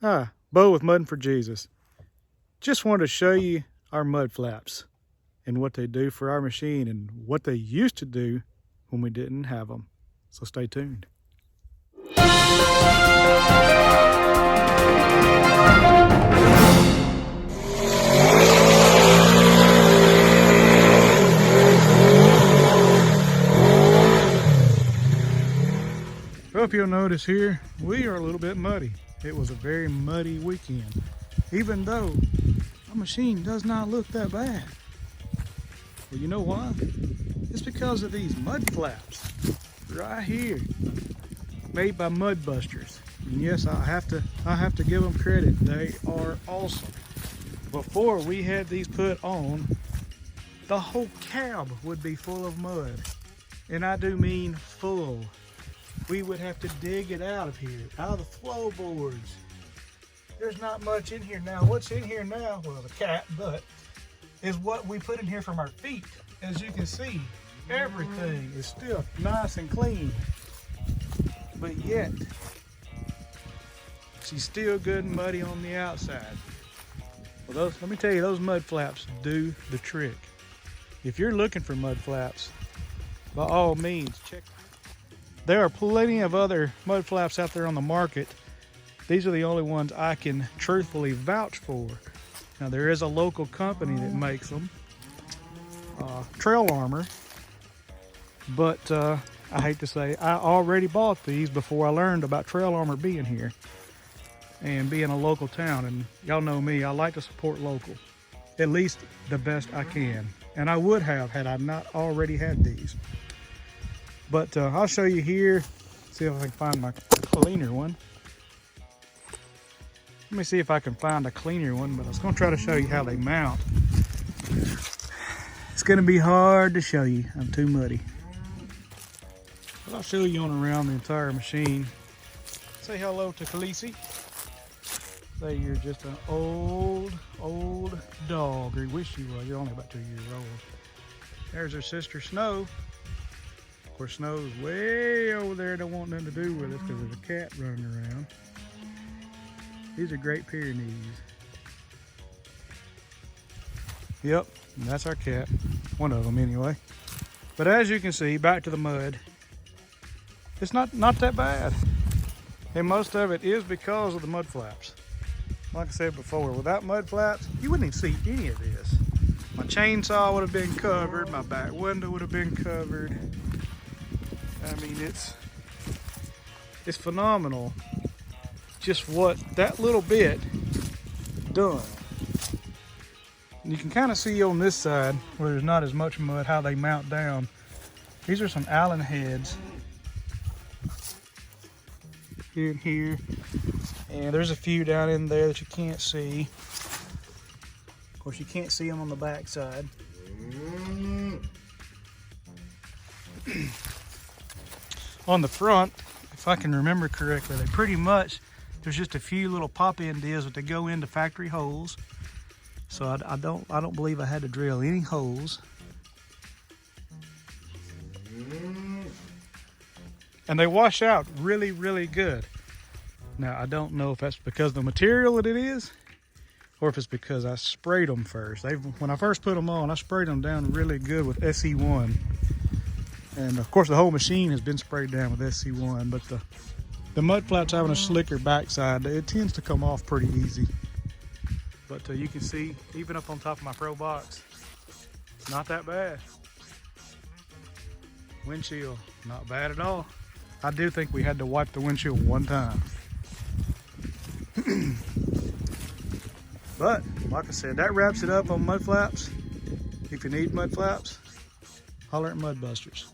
Bo with Mudding for Jesus. Just wanted to show you our mud flaps and what they do for our machine and what they used to do when we didn't have them. So stay tuned. Well, if you'll notice here, we are a little bit muddy. It was a very muddy weekend, even though our machine does not look that bad. Well, you know why? It's because of these mud flaps right here, made by MudBusters. And yes, I have to give them credit. They are awesome. Before we had these put on, the whole cab would be full of mud, and I do mean full. We would have to dig it out of here, out of the floorboards. There's not much in here now. What's in here now? Well, the cat butt is what we put in here from our feet. As you can see, everything is still nice and clean, but yet she's still good and muddy on the outside. Well, let me tell you, those mud flaps do the trick. If you're looking for mud flaps, by all means, check. There are plenty of other mud flaps out there on the market. These are the only ones I can truthfully vouch for. Now, there is a local company that makes them, Trail Armor, but I hate to say, I already bought these before I learned about Trail Armor being here and being a local town. And y'all know me, I like to support local, at least the best I can. And I would have had I not already had these. But I'll show you here, see if I can find my cleaner one. Let me see if I can find a cleaner one, but I was gonna try to show you how they mount. It's gonna be hard to show you, I'm too muddy. But I'll show you on around the entire machine. Say hello to Khaleesi. Say you're just an old dog, or you wish you was. You're only about 2 years old. There's her sister Snow. Of course, Snow's way over there, don't want nothing to do with us because there's a cat running around. These are Great Pyrenees. Yep, and that's our cat. One of them anyway. But as you can see, back to the mud, it's not that bad. And most of it is because of the mud flaps. Like I said before, without mud flaps, you wouldn't even see any of this. My chainsaw would have been covered, my back window would have been covered. I mean, it's phenomenal just what that little bit done. And you can kind of see on this side where there's not as much mud how they mount down. These are some Allen heads here and here, and there's a few down in there that you can't see. Of course, you can't see them on the back side. On the front, if I can remember correctly, they pretty much, there's just a few little pop-in deals that they go into factory holes. So I don't believe I had to drill any holes. And they wash out really, really good. Now, I don't know if that's because of the material that it is, or if it's because I sprayed them first. When I first put them on, I sprayed them down really good with SC1. And of course, the whole machine has been sprayed down with SC1, but the mud flaps having a slicker backside, it tends to come off pretty easy. But you can see, even up on top of my Pro Box, not that bad. Windshield, not bad at all. I do think we had to wipe the windshield one time. But, like I said, that wraps it up on mud flaps. If you need mud flaps, holler at MudBusters.